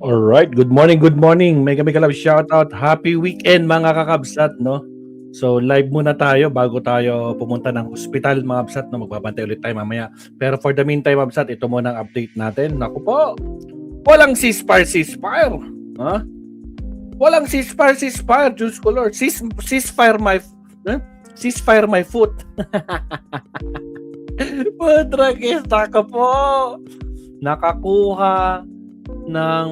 Alright, good morning, good morning. Mega mega love shoutout. Happy weekend mga kakabsat, no? So live muna tayo bago tayo pumunta ng hospital mga kabsat, no? Magbabantay ulit tayo mamaya. Pero for the meantime, kabsat, ito muna ang update natin. Naku po, walang ceasefire. Ha? Walang ceasefire, Diyos ko Lord. Ceasefire my, ceasefire my foot. Putragista ka po. Nakakuha ng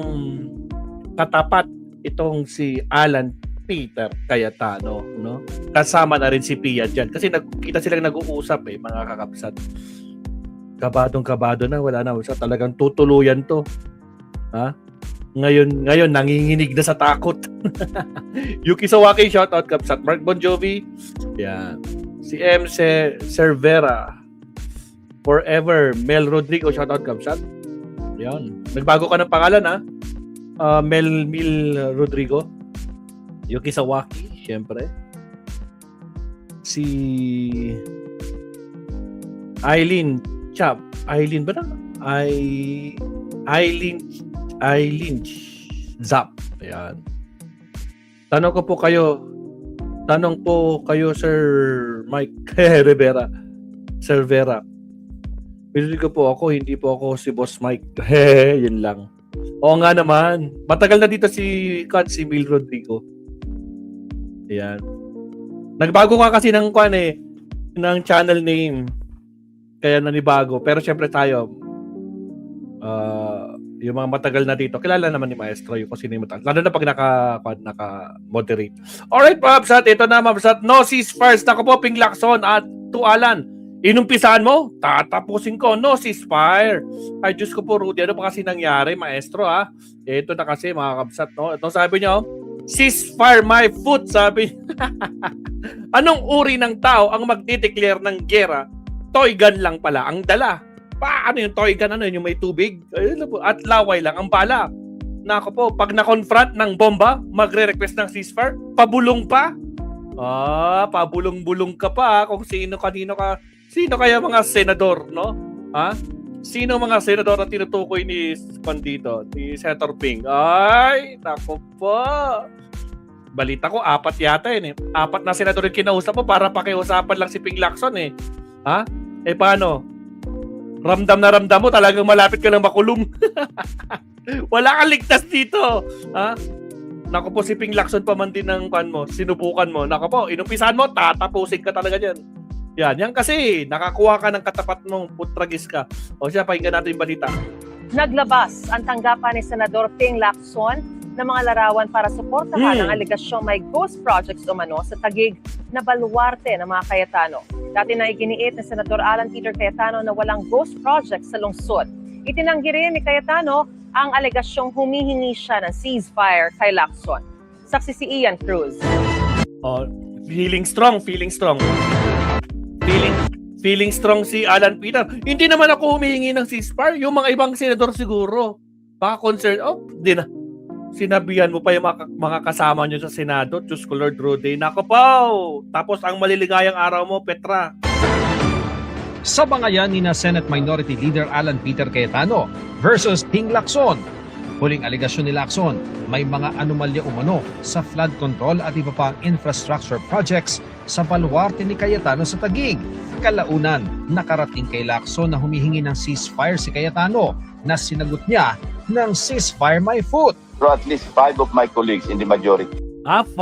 katapat itong si Alan Peter Cayetano, no? Kasama na rin si Pia diyan kasi nagkita silang nag-uusap mga kakabsat. Kabadong-kabado na, wala na sa talagang tutuluyan to. Ha? Ngayon nanginginig na sa takot. Yuki Sawaki, shout out kabsat. Mark Bon Jovi. Yan. Si MC Cervera. Forever. Mel Rodrigo, shout out kabsat. Yan. Nagbago ka ng pangalan, ha? Mel Rodrigo. Yuki Sawaki, syempre. Si Eileen Chap. Eileen ba na? Eileen Zap. Ayan. Tanong po kayo, Sir Mike Rivera. Sir Vera. Pinili ko po ako, hindi po ako si Boss Mike. Yun lang. Oo nga naman. Matagal na dito si Mil Rodrigo. Ayan. Nagbago ka kasi ng channel name. Kaya nanibago. Pero syempre tayo, yung mga matagal na dito, kilala naman ni Maestro yung kung sino yung matagal. Lalo na pag naka-moderate. Alright, Mabsat. Ito na, Mabsat. No ceasefires. Nako po, Ping Lacson at Tualan. Inumpisahan mo, tatapusin ko. No ceasefire. Ay, Diyos ko po, Rudy. Ano pa kasi nangyari, Maestro, ha? Ito na kasi, mga kabsat, no? Ito sabi niyo, ceasefire my foot, sabi. Anong uri ng tao ang magdideclare ng gera? Toy gun lang pala ang dala. Paano yung toy gun? Ano yung may tubig? At laway lang ang bala. Nako po, pag na-confront ng bomba, magre-request ng ceasefire, pabulong pa. Pabulong-bulong ka pa kung kanino ka. Sino kaya mga senador, no? Ha? Sino mga senador na tinutukoy ni Senator Ping? Ay, nako po. Balita ko, 4 yata yun 4 na senador yung kinausap mo para pakiusapan lang si Ping Lacson Ha? Paano? Ramdam na ramdam mo, talagang malapit ka lang makulong. Wala kang ligtas dito. Ha? Nako po, si Ping Lacson pa man din ng sinubukan mo. Nako po, inumpisahan mo, tatapusin ka talaga dyan. Yan kasi, nakakuha ka ng katapat mong putragis ka. O siya, pakinggan natin yung balita. Naglabas ang tanggapan ni Senador Ping Lacson ng mga larawan para suportahan ang aligasyong may ghost projects umano sa Taguig na baluarte ng mga Cayetano. Dati na iginiit ni Senador Alan Peter Cayetano na walang ghost projects sa lungsod. Itinanggi rin ni Cayetano ang aligasyong humihingi siya ng ceasefire kay Lacson. Saksi si Ian Cruz. Feeling strong. Feeling strong si Alan Peter. Hindi naman ako humihingi ng ceasefire. Yung mga ibang senador siguro. Baka concern. Di na. Sinabihan mo pa yung mga kasama nyo sa Senado. Diyos ko Lord Rudy. Nako po. Tapos ang maliligayang araw mo, Petra. Sa bangayan ni Senate Minority Leader Alan Peter Cayetano versus Ping Lacson. Huling aligasyon ni Lacson, may mga anomalya umano sa flood control at iba pang infrastructure projects sa baluarte ni Cayetano sa Taguig. Kalaunan, nakarating kay Lacson na humihingi ng ceasefire si Cayetano na sinagot niya ng ceasefire my foot. So at least 5 of my colleagues in the majority. 5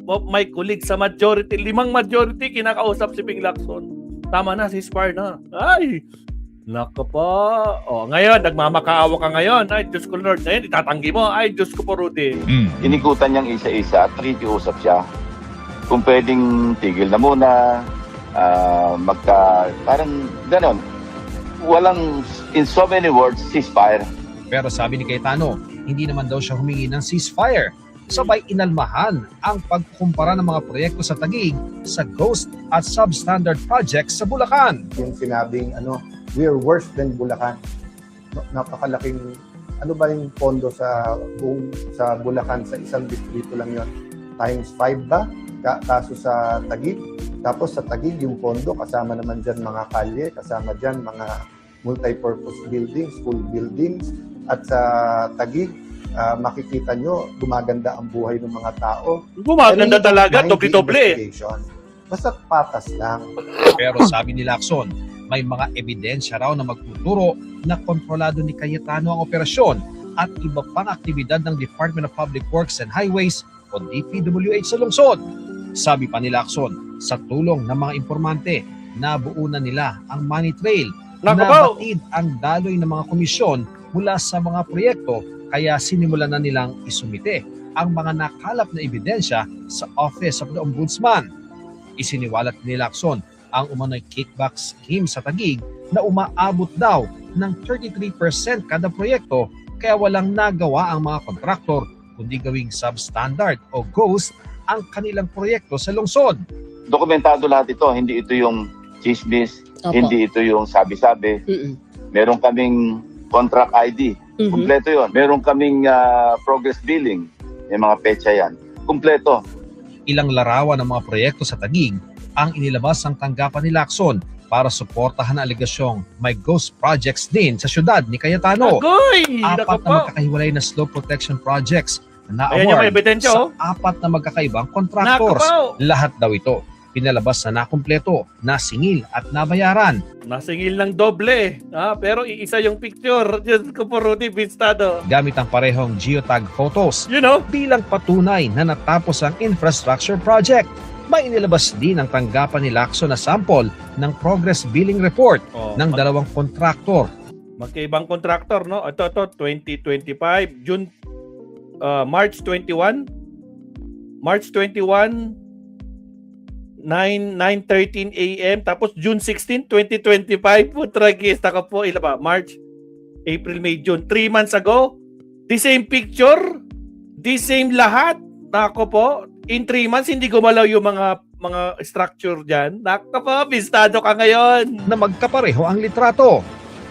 of my colleagues sa majority. 5 majority kinakausap si Ping Lacson. Tama na, ceasefire na. Ay! Nako po. Ngayon, nagmamakaawa ka ngayon. Ay, Diyos ko Lord. Ngayon, itatanggi mo. Ay, Diyos ko po, Rudy. Inikutan niyang isa-isa at nakikiusap siya. Kung pwedeng tigil na muna, parang ganon. Walang, in so many words, ceasefire. Pero sabi ni Cayetano, hindi naman daw siya humingi ng ceasefire. Sabay inalmahan ang pagkumpara ng mga proyekto sa Taguig sa ghost at substandard projects sa Bulacan. Yung sinabing, we are worse than Bulacan. Napakalaking, ano ba yung pondo sa Bulacan, sa isang distrito lang yon, times 5 ba? Kaso sa Taguig. Tapos sa Taguig yung pondo, kasama naman dyan mga kalye, kasama dyan mga multi-purpose buildings, school buildings, at sa Taguig, makikita nyo, gumaganda ang buhay ng mga tao. Gumaganda talaga, Mind the doble-doble eh. investigation. Basta patas lang. Pero sabi ni Lacson, may mga ebidensya raw na magtuturo na kontrolado ni Cayetano ang operasyon at iba pang aktibidad ng Department of Public Works and Highways o DPWH sa lungsod. Sabi pa ni Lacson, sa tulong ng mga informante, nabuo na nila ang money trail. Nakabaw! Nabatid ang daloy ng mga komisyon mula sa mga proyekto, kaya sinimulan na nilang isumite ang mga nakalap na ebidensya sa Office of the Ombudsman. Isiniwalat ni Lacson ang umano'y kickback scheme sa Taguig na umaabot daw ng 33% kada proyekto, kaya walang nagawa ang mga kontraktor kundi gawing substandard o ghost ang kanilang proyekto sa lungsod. Dokumentado lahat ito, hindi ito yung chismis, Opo. hindi ito yung sabi-sabi. Mm-mm. Meron kaming contract ID, Mhm. kumpleto yon. Meron kaming progress billing, may mga petsa yan. Kumpleto. Ilang larawan ng mga proyekto sa Taguig ang inilabas ng tanggapan ni Lacson para suportahan ang alegasyong may ghost projects din sa syudad ni Cayetano. Agoy! Apat na Nakabaw! magkakahiwalay na slope protection projects na Ayan yung na-award may ebidensya, sa oh. apat na magkakaibang contractors. Nakabaw! Lahat daw ito pinalabas na nakumpleto, nasingil at nabayaran. Nasingil ng doble. Pero iisa yung picture. Diyos ko po, Rudy Bistado. Gamit ang parehong geotag photos You know? bilang patunay na natapos ang infrastructure project. May inilabas din ang tanggapan ni Lacson na sample ng progress billing report Oh, ng dalawang kontraktor. magkaibang contractor, no? Ito, 2025, March 21, March 21, 9:13 a.m. Tapos June 16, 2025. Putragis, taka po, ila ba? March, April, May, June. 3 months ago, the same picture, the same lahat. Nako po, in 3 months, hindi gumalaw yung mga structure dyan. Nako po, bistado ka ngayon. Na magkapareho ang litrato.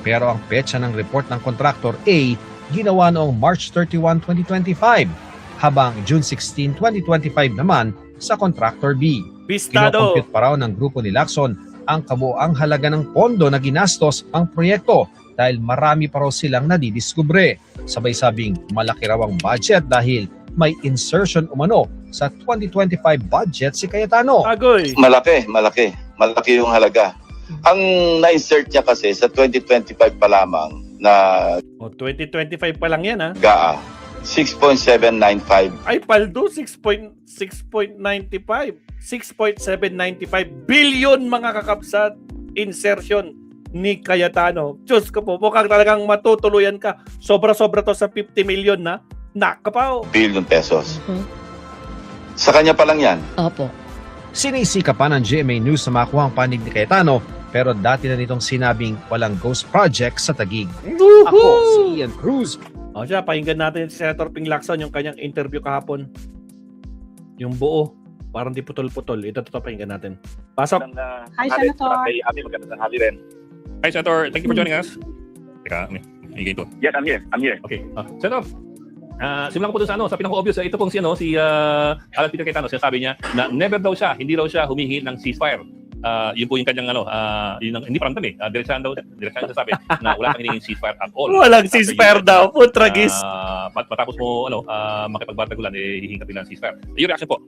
Pero ang petsa ng report ng kontraktor A ginawa noong March 31, 2025, habang June 16, 2025 naman sa kontraktor B. Bistado. Kinocompute pa raw ng grupo ni Lacson ang kabuoang halaga ng pondo na ginastos ang proyekto dahil marami pa raw silang nadidiskubre. Sabay sabing malaki raw ang budget dahil may insertion umano sa 2025 budget si Cayetano. Agoy. Malaki yung halaga. Ang na-insert niya kasi sa 2025 pa lamang na 2025 pa lang yan, ha? GAA, 6.795 Ay, paldo, 6.95. 6.795 billion mga kakapsat insertion ni Cayetano. Diyos ko po, mukhang talagang matutuluyan ka. Sobra-sobra to sa 50 million na. Nakapaw. billion pesos. Mhm. Sa kanya pa lang yan. Opo. Sinisika pa ng GMA News na makuha ang panig ni Cayetano, pero dati na nitong sinabing walang ghost project sa Taguig. Ako si Ian Cruz. O siya, pakinggan natin si Senator Ping Lacson yung kanyang interview kahapon. Yung buo. Parang di putol-putol. Ito pakinggan natin. Pasok. Hi, Senator. Kay Ami, magandang tanghali rin. Hi, Senator. Thank you for joining us. Teka, may ganito. Yes, I'm here. Okay. Senator, simulan ko po doon sa sa pinaka-obvious. Ito pong si Alan Peter Cayetano, sinasabi niya na never daw siya, hindi daw siya humihingi ng ceasefire. Yun po yung kanyang yun ang, hindi paramdam eh. Diretsahan siya sabi na wala kang hinihinging ceasefire at all. Walang ceasefire daw. Putragis. Matapos mo makipagbardagulan, hihingi ka din ng ceasefire. Yung reaction po.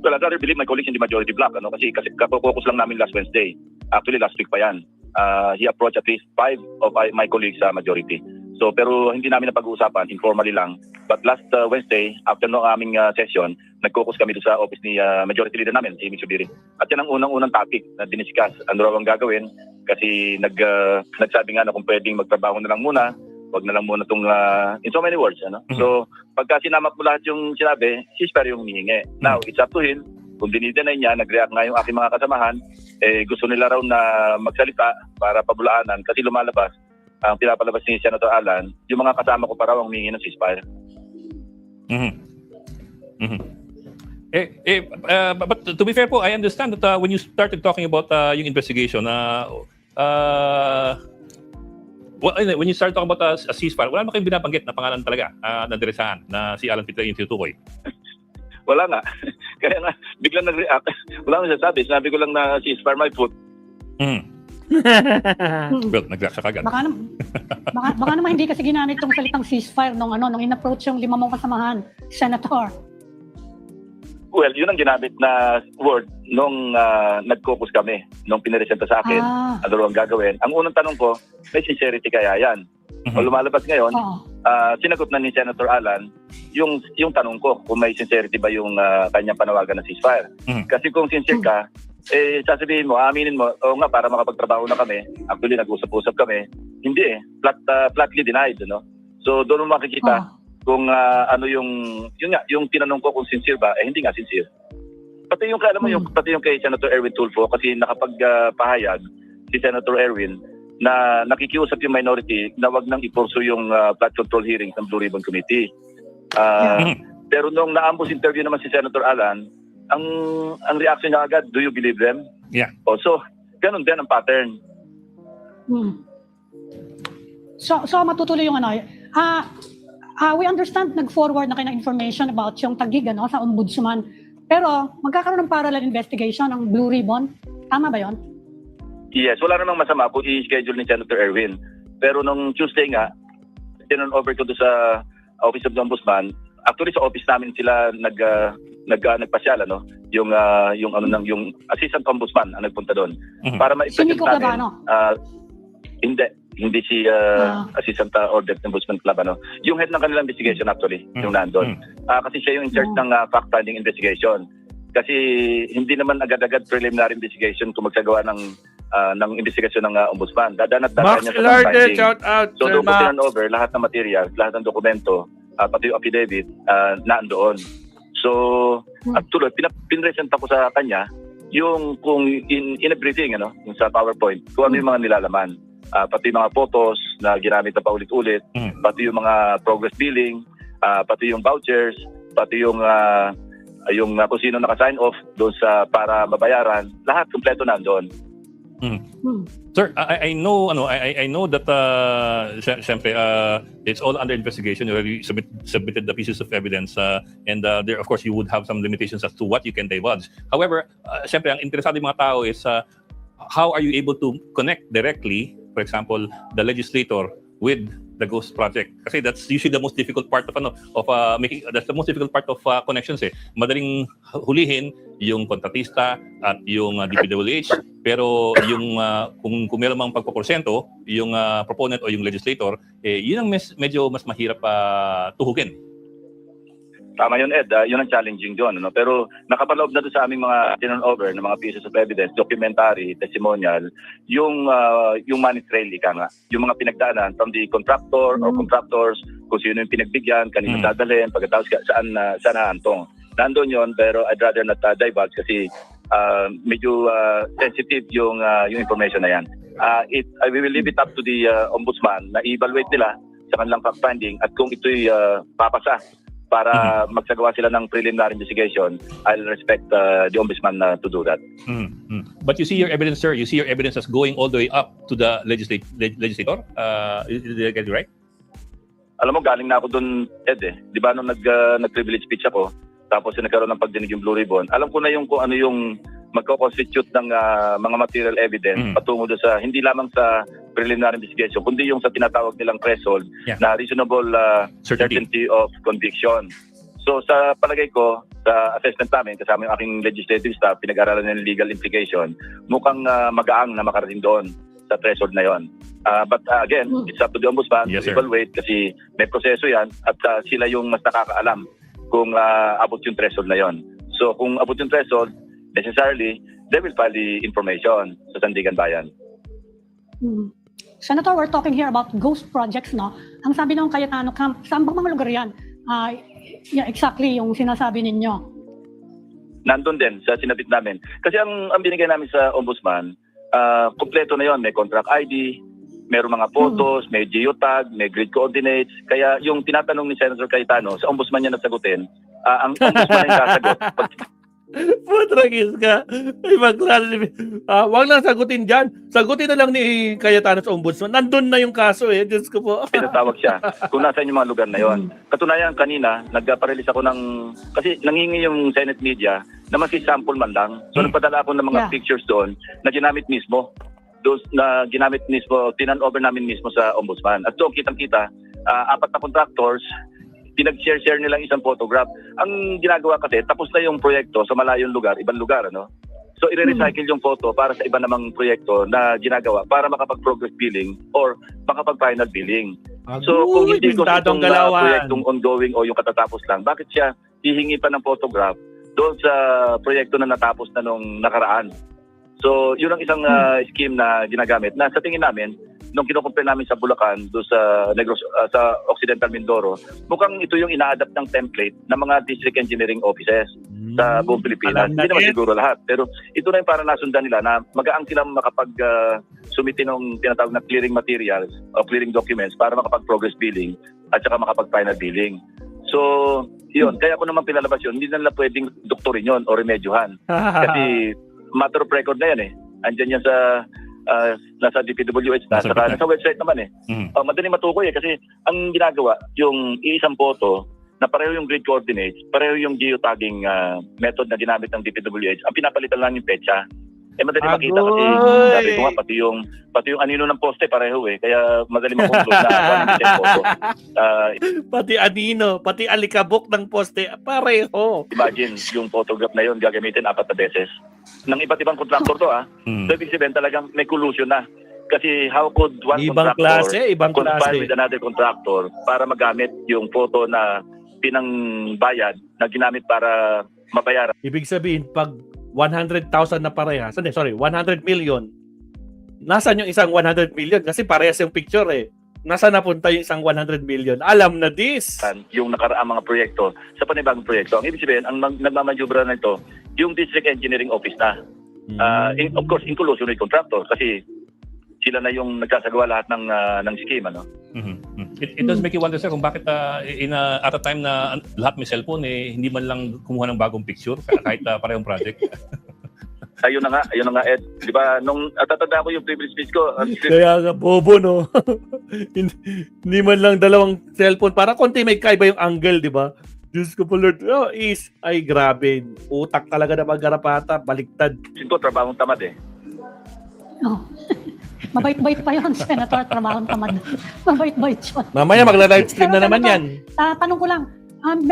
Well, I'd rather believe my colleagues in the majority bloc, kasi focus lang namin last Wednesday. Actually, last week pa yan. He approached at least 5 of my colleagues sa majority. So, pero hindi namin napag-uusapan, informally lang. But last Wednesday, after no aming session, nag-focus kami doon sa office ni majority leader namin, si Amy Subiri. At yan ang unang-unang topic na diniscuss. Ano raw ang gagawin? Kasi nagsabi nga na kung pwedeng magtrabaho na lang muna, wag na lang muna itong, in so many words. So, pagka sinamap mo lahat yung sinabi, ceasefire yung humihingi. Now, it's up to him. Kung dinideny niya, nag-react nga yung aking mga kasamahan, gusto nila raw na magsalita para pabulaanan kasi lumalabas ang pinapalabas ni Senator Alan, yung mga kasama ko pa raw ang humingi ng ceasefire. But to be fair po, I understand that when you started talking about yung investigation, when you started talking about a ceasefire, wala naman kayong binabanggit na pangalan talaga na diretsahan na si Alan Peter yung tinutukoy. Wala nga. Kaya nga, biglang nag-react. Wala nang sasabi. Sinabi ko lang na ceasefire my foot. Well, nag-react siya kagad. Baka naman hindi kasi ginamit tong salitang ceasefire nung in-approach yung 5 mong kasamahan, Senator. Well, yun ang ginamit na word nung nag-focus kami, nung piniresenta sa akin, ano raw ang gagawin. Ang unang tanong ko, may sincerity kaya yan? O lumalabas ngayon, sinagot na ni Senator Alan yung tanong ko kung may sincerity ba yung kanyang panawagan ng ceasefire. Kasi kung sincere ka, sasabihin mo, aminin mo, o nga, para makapagtrabaho na kami, actually nag-usap-usap kami, hindi flatly denied, no? So doon mo makikita kung ano yung tinanong ko kung sincere ba, hindi nga sincere. Pati yung pati yung kay Senator Erwin Tulfo, kasi nakapagpahayag si Senator Erwin na nakikiusap yung minority na wag nang ipurso yung flood control hearings ng Blue Ribbon Committee. Pero nung na-ambush interview naman si Senator Alan, ang reaction niya agad, do you believe them? Yeah. So, ganun din ang pattern. So matutuloy yung we understand nag-forward na kayo ng information about yung Taguig sa ombudsman. Pero magkakaroon ng parallel investigation ng Blue Ribbon. Tama ba yon? Yes, wala namang masama kung i-schedule ni Senator Erwin. Pero nung Tuesday nga, tinurn over ko doon sa Office of the Ombudsman. Actually sa office namin sila nagpasyal, ano? Yung Assistant Ombudsman ang nagpunta doon para ma-present namin. Hindi si Assistant Order Ombudsman Club, ano. Yung head ng kanilang investigation actually, yung nandun. Kasi siya yung in charge ng fact-finding investigation. Kasi hindi naman agad-agad preliminary investigation kung magsagawa ng investigasyon ng ombudsman. Dadaan at dadaan niya sa fact-finding. Shout out, So Sir doon ko Max. tinan-over lahat ng materials, lahat ng dokumento, pati yung affidavit, naandoon. So, at tuloy, pinresenta ko sa kanya yung kung in a briefing, ano, yung sa PowerPoint, kung ano yung mga nilalaman. Pati mga photos na ginamit na paulit-ulit, pati yung mga progress billing, pati yung vouchers, pati yung kung sino naka-sign off doon sa para mabayaran, lahat kumpleto nandoon. Sir, I know I know that syempre it's all under investigation. You already submitted the pieces of evidence and there of course you would have some limitations as to what you can divulge. However, syempre ang interesado yung mga tao is how are you able to connect directly, for example, the legislator with the Ghost Project? Kasi that's usually the most difficult part of that's the most difficult part of connections eh. Madaling hulihin yung kontratista at yung DPWH, pero yung kung meron mang pagpoporsento, yung proponent o yung legislator, yun ang medyo mas mahirap tuhugin. Tama yun, Ed. Yun ang challenging doon. Ano? Pero nakapaloob na doon sa aming mga turn-over ng mga pieces of evidence, documentary, testimonial, yung money trail, ika nga. Yung mga pinagdaanan from the contractor or contractors, kung sino yung pinagbigyan, kanino dadalhin, pagkatapos saan naantong. Nandun yun, pero I'd rather not divulge kasi medyo sensitive yung information na yan. We will leave it up to the ombudsman na i-evaluate nila sa kanilang fact-finding at kung ito'y papasa para magsagawa sila ng preliminary investigation, I'll respect the ombudsman to do that. But you see your evidence, sir. You see your evidence as going all the way up to the legislator. Did I get it right? Alam mo, galing na ako doon, Ed eh. Di ba nung nag-privilege speech ako, tapos nagkaroon ng pagdinig yung Blue Ribbon, alam ko na yung kung ano yung magko-constitute ng mga material evidence patungo doon sa, hindi lamang sa preliminary investigation, kundi yung sa tinatawag nilang threshold na reasonable certainty of conviction. So sa palagay ko, sa assessment namin, kasama yung aking legislative staff, pinag-aralan ng legal implication, mukhang magaang na makarating doon sa threshold na yon. But again, it's up to the ombudsman to evaluate kasi may proseso yan at sila yung mas nakakaalam kung abot yung threshold na yon. So kung abot yung threshold, necessarily, they will file the information sa Sandigan Bayan. Senator, we're talking here about ghost projects, no? Ang sabi ng Cayetano Camp, saan bang mga lugar yan? Exactly yung sinasabi ninyo. Nandun din sa sinabit namin. Kasi ang binigay namin sa ombudsman, kompleto na yon. May contract ID, mayroong mga photos, may geotag, may grid coordinates. Kaya yung tinatanong ni Senator Cayetano, sa ombudsman niya nasagutin, ang ombudsman yung sasagot. Putragis ka. Ay, wag lang sagutin dyan. Sagutin na lang ni Cayetano sa ombudsman. Nandun na yung kaso eh. Diyos ko po. Pinatawag siya kung nasaan yung mga lugar na yon. Katunayan, kanina, nagpa-release ako kasi nangingi yung Senate media na masi-sample man lang. So nagpadala ako ng mga pictures doon na ginamit mismo those na ginamit mismo, tinan-over namin mismo sa ombudsman. At doon kitang-kita, 4 na contractors, pinag-share nilang isang photograph. Ang ginagawa kasi, tapos na yung proyekto sa malayong lugar, ibang lugar, ano? So, i-recycle yung photo para sa iba namang proyekto na ginagawa para makapag-progress billing or makapag-final billing. So, kung hindi ko itong proyektong ongoing o yung katatapos lang, bakit siya hihingi pa ng photograph doon sa proyekto na natapos na nung nakaraan? So, yun ang isang scheme na ginagamit na sa tingin namin, nung kinukumpare namin sa Bulacan, doon sa sa Occidental Mindoro, mukhang ito yung ina-adapt ng template ng mga district engineering offices sa buong Pilipinas. Hindi naman siguro lahat. Pero ito na yung para nasundan nila na magaang silang makapag-sumiti ng tinatawag na clearing materials o clearing documents para makapag-progress billing at saka makapag-final billing. So, yun. Kaya ko naman pinalabas yun. Hindi na nila pwedeng doktorin yun o remedyohan. Kasi matter of record na yan eh. Andyan yan sa nasa DPWH na. Nasa website naman eh. Madaling matukoy eh. Kasi ang ginagawa, yung isang photo na pareho yung grid coordinates, pareho yung geotagging method na ginamit ng DPWH, ang pinapalitan lang yung petsa. Madali makita kasi sabi ko nga, pati yung anino ng poste pareho eh. Kaya madali makontrol na quality photo. Pati anino, pati alikabok ng poste, pareho. Imagine, yung photograph na yun gagamitin 4 na beses. Ng iba't ibang contractor to So, ibig sabihin talagang may collusion na. Kasi how could one contractor conspire with another contractor para magamit yung photo na pinangbayad na ginamit para mabayaran? Ibig sabihin, pag 100,000 na parehas, 100 million, nasaan yung isang 100 million? Kasi parehas yung picture eh. Nasaan napunta yung isang 100 million? Alam na this. Yung nakaraang mga proyekto sa panibagong proyekto. Ang ibig sabihin, ang nagmamanjubra na ito, yung district engineering office na. Of course, in collusion with contractor kasi sila na yung nagkasagawa lahat ng scheme, ano? It does make you wonder, sir, kung bakit at a time na lahat may cellphone, hindi man lang kumuha ng bagong picture kahit parehong project. Ayun na nga, Ed. Di ba, nung tatanda ko yung previous speech ko, Kaya nga, bobo, no? Hindi man lang dalawang cellphone. Para konti may kaiba yung angle, di ba? Diyos ko po, Lord. Ay, grabe. Utak talaga na maggarapata. Baliktad. Sinto, trabahong tamad eh. Mabait-bait pa yun, Senator, trabahong tamad. Mabait-bait yun. Mamaya magla-livestream na naman yan. Tanong ko lang,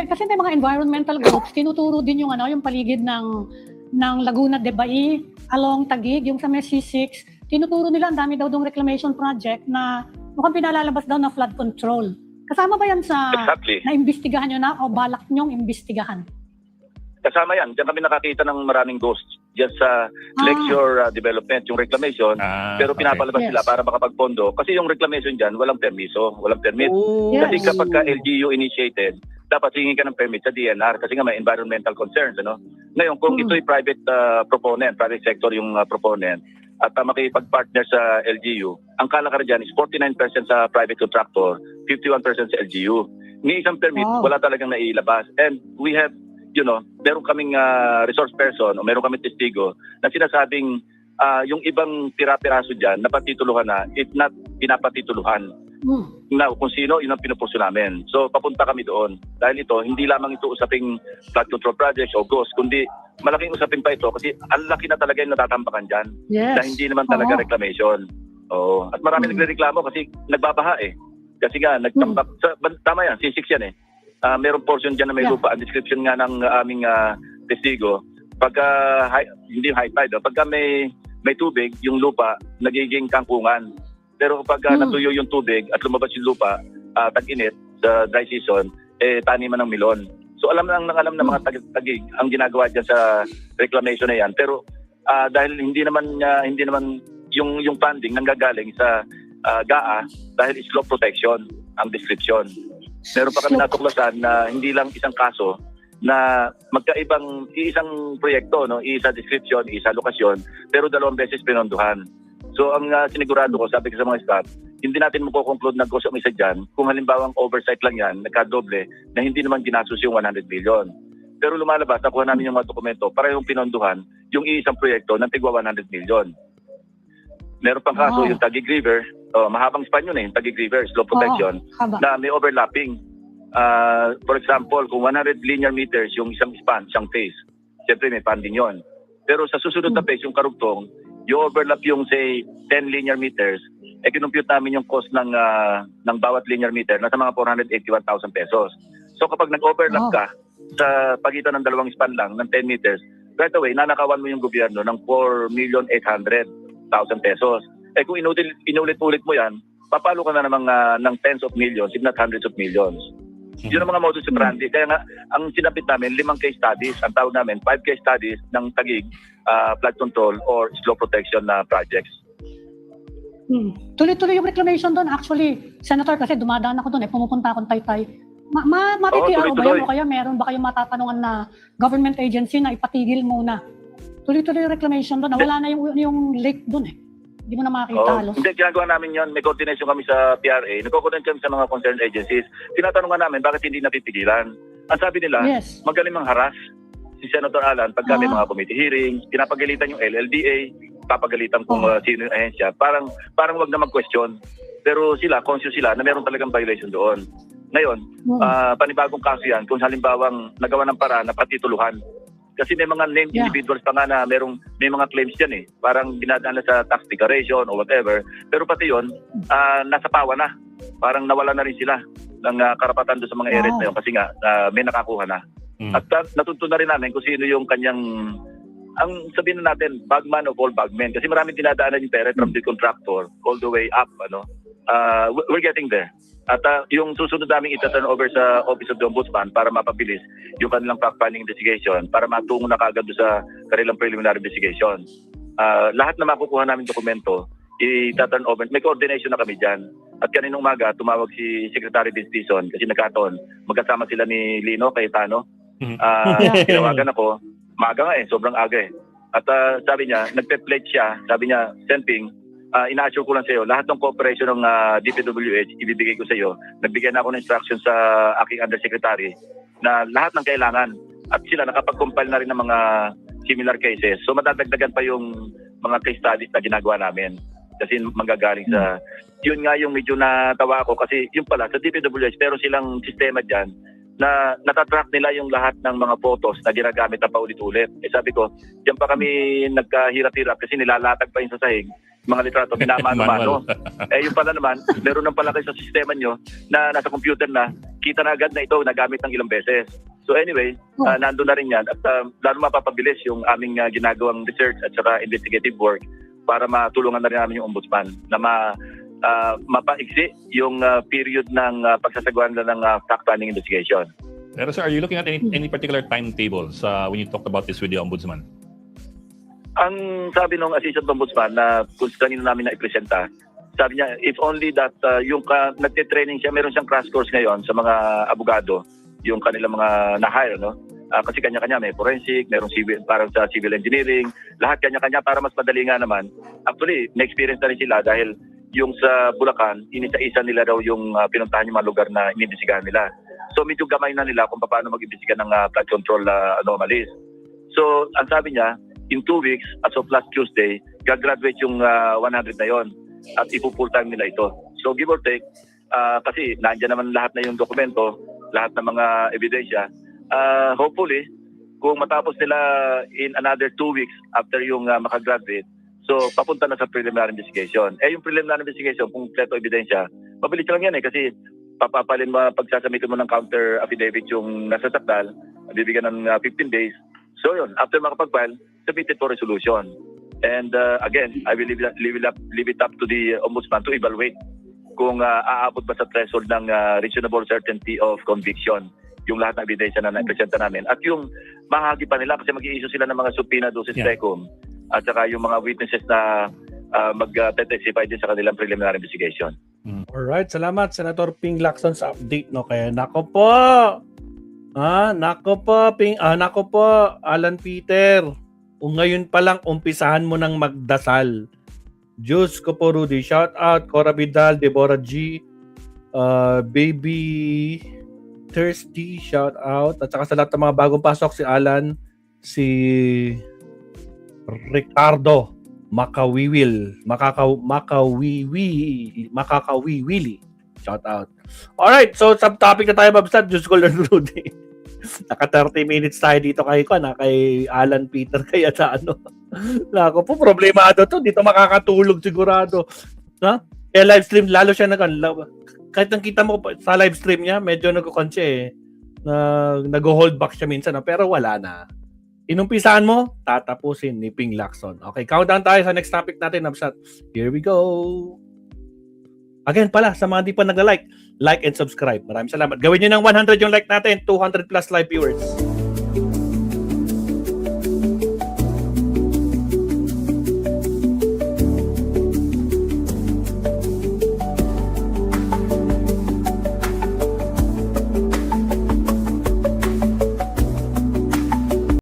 kasi may mga environmental groups, tinuturo din yung yung paligid ng Laguna de Bai, along Taguig, yung sa may C6, tinuturo nila, ang dami daw dong reclamation project na mukhang pinalalabas daw na flood control. Kasama ba yan sa na-imbestigahan nyo na o balak nyong imbestigahan? Kasama yan. Diyan kami nakakita ng maraming ghosts. Diyan sa lecture development, yung reclamation. Pero pinapalabas sila para makapagpondo. Kasi yung reclamation dyan, walang permiso, walang permit. Kasi kapag ka LGU initiated, dapat hingin ka ng permit sa DNR kasi nga may environmental concerns. Ano? Ngayon, kung ito'y private proponent, private sector yung proponent, at makipag-partner sa LGU, ang kalakaran dyan is 49% sa private contractor, 51% sa LGU. Ni isang permit, wala talagang nailabas. And we have, meron kaming resource person o meron kaming testigo na sinasabing yung ibang tira-piraso dyan napatituluhan na, if not pinapatituluhan. Na kung sino, yun ang pinupurso namin. So, papunta kami doon. Dahil ito, hindi lamang ito usaping flood control projects o ghost, kundi malaking usapin pa ito kasi ang laki na talaga yung natatambakan dyan. Na hindi naman talaga reclamation. At marami nagrereklamo kasi nagbabaha eh. Kasi nga, nagtambak. Tama yan, C6 yan eh. Merong portion dyan na may lupa. Ang description nga ng aming testigo, pagka hindi high tide, pagka may tubig, yung lupa nagiging kangkungan. Pero pagka natuyo yung tubig at lumabas yung lupa, tag-init sa dry season, taniman ng milon. So alam ng mga tagig ang ginagawa dyan sa reclamation na yan. Pero dahil hindi naman yung funding nanggagaling sa GAA dahil slope protection ang description. Meron pa kami natuklasan na hindi lang isang kaso na magkaibang isang proyekto, isa description, isa lokasyon, pero 2 beses pinondohan. So ang sinigurado ko, sabi ko sa mga staff, hindi natin makukonclude na gusto ang isa dyan kung halimbawa ang oversight lang yan, nagkadoble, na hindi naman ginastos yung 100 billion. Pero lumalabas, nakuha namin yung mga dokumento, parehong pinondohan yung isang proyekto ng tigwa 100 million. Meron pang kaso, yung Taguig River, mahabang span yun yung Taguig River, slope protection, na may overlapping. For example, kung 100 linear meters yung isang span, isang phase, siyempre may funding yon. Pero sa susunod na phase, yung karugtong, you overlap yung say 10 linear meters, kinumpute namin yung cost ng bawat linear meter nasa mga 481,000 pesos. So kapag nag-overlap Wow. ka sa pagitan ng dalawang span lang ng 10 meters, right away, nanakawan mo yung gobyerno ng 4,800,000 pesos. Kung inulit-ulit mo yan, papalo ka na namang ng tens of millions, if not hundreds of millions. Yun ang mga modus operandi. Kaya nga, ang sinapit namin, 5 case studies. Ang tawag namin, 5 case studies ng Taguig flood control or slow protection na projects. Tuloy-tuloy yung reclamation doon. Actually, Senator, kasi dumadaan ako doon, pumupunta akong Taytay. Matitiyaw ba tuloy-tuloy. yan? O kaya meron ba kayong matatanungan na government agency na ipatigil muna? Tuloy-tuloy yung reclamation doon. Wala na yung lake doon eh. Hindi mo na makakita halos. Hindi, ginagawa namin yun. May coordination kami sa PRA. Nagko-coordinate kami sa mga concerned agencies. Tinatanong nga namin, bakit hindi napipigilan? Ang sabi nila, Yes. magaling mangharas si Senator Alan pagka may Ah. mga committee hearings, pinapagalitan yung LLDA, papagalitan kung sino yung ahensya. Parang wag na mag-question. Pero sila, conscious sila na meron talagang violation doon. Ngayon, panibagong kaso yan kung halimbawang nagawa ng paraan na patituluhan. Kasi may mga named individuals pa nga na may mga claims yan eh. Parang dinadaan na sa tax declaration or whatever. Pero pati yun, nasa pawa na. Parang nawala na rin sila ng karapatan doon sa mga areas na yun kasi nga may nakakuha na. At natuto na rin namin kung sino yung kanyang, ang sabihin na natin, bagman of all bagmen. Kasi maraming dinadaanan yung pera from the contractor all the way up. We're getting there. At yung susunod namin itaturn over sa Office of the Ombudsman para mapabilis yung kanilang fact-finding investigation para matungo na kaagad doon sa kanilang preliminary investigation. Lahat na makukuha namin dokumento, itaturn over. May coordination na kami dyan. At kaninong umaga, tumawag si Secretary Vince Dizon kasi nagkataon, magkasama sila ni Lino Cayetano. Tinawagan ako, maaga nga sobrang aga eh. At sabi niya, nagpe-pledge siya, sabi niya, Senping, ina-assure ko lang sa iyo, lahat ng cooperation ng DPWH, ibibigay ko sa iyo. Nagbigay na ako ng instruction sa aking undersecretary na lahat ng kailangan. At sila nakapag-compile na rin ng mga similar cases. So madadagdagan pa yung mga case studies na ginagawa namin. Kasi manggagaling sa, yun nga yung medyo natawa ako kasi yung pala sa DPWH, pero silang sistema dyan na natatrack nila yung lahat ng mga photos na ginagamit na paulit-ulit. Sabi ko, diyan pa kami nagkahirap-hirap kasi nilalatag pa yung sa sahig, mga litrato, minamano-mano. Yung pala naman, meron ng pala kayo sa sistema nyo na nasa computer na, kita na agad na ito, nagamit ng ilang beses. So anyway, nandun na rin yan at lalo mapapabilis yung aming ginagawang research at saka investigative work para matulungan na rin namin yung ombudsman na mapaiksi yung period ng pagsasagawa ng fact-finding investigation. Pero sir, are you looking at any particular timetables when you talked about this with the Ombudsman? Ang sabi ng Assistant Ombudsman na kung kanino namin na-ipresenta, sabi niya, if only that yung nagte-training siya, meron siyang crash course ngayon sa mga abogado, yung kanilang mga na-hire, no? Kasi kanya-kanya may forensic, merong civil, parang sa civil engineering, lahat kanya-kanya para mas madali nga naman. Actually, na-experience na rin sila dahil yung sa Bulacan, inisa-isa nila daw yung pinuntahan yung mga lugar na inimbestigahan nila. So medyo gamay na nila kung paano mag-imbestiga ng flood control anomalies. So ang sabi niya, in 2 weeks, as of last Tuesday, gagraduate yung 100 na yon at ipo-full time nila ito. So give or take, kasi nandiyan naman lahat na yung dokumento, lahat ng mga ebidensya. Hopefully, kung matapos nila in another 2 weeks after yung makagraduate, so papunta na sa preliminary investigation. Yung preliminary investigation, kung kompleto ebidensya, mabilis lang yan kasi papapalin mo, pagsasamitin mo ng counter affidavit yung nasa takdal, bibigyan ng 15 days. So yun, after makapag-file, submitted for resolution. And again, I will leave it up to the Ombudsman to evaluate kung aabot ba sa threshold ng reasonable certainty of conviction yung lahat ng ebidensya na na-presenta namin. At yung mahagi pa nila kasi mag-i-issue sila ng mga subpoena dosis tecum at saka yung mga witnesses na mag-testify din sa kanilang preliminary investigation. Alright, salamat Senator Ping Lacson sa update, no? Kaya nako po. Nako po, Alan Peter. Ngayon pa lang umpisahan mo nang magdasal. Diyos ko po, Rudy. Shout out Cora Vidal, Deborah G, Baby Thirsty, shout out. At saka sa lahat ng mga bagong pasok, si Alan, si Ricardo Makawiwili. Shout out. Alright, so subtopic na tayo, Babsat. Diyos ko, Lord Rudy. Naka 30 minutes tayo dito kay Alan Peter, kaya sa Nako po, problemado to. Dito makakatulog sigurado. Ha? Eh, live stream, lalo siya kahit nakita mo sa live stream niya, medyo nagko-conche eh. Nag-hold back siya minsan, no? Pero wala na. Inumpisahan mo, tatapusin ni Ping Lacson. Okay, countdown tayo sa next topic natin, Absat. Here we go. Again pala, sa mga di pa nag-like, like and subscribe. Maraming salamat. Gawin nyo ng 100 yung like natin, 200 plus live viewers.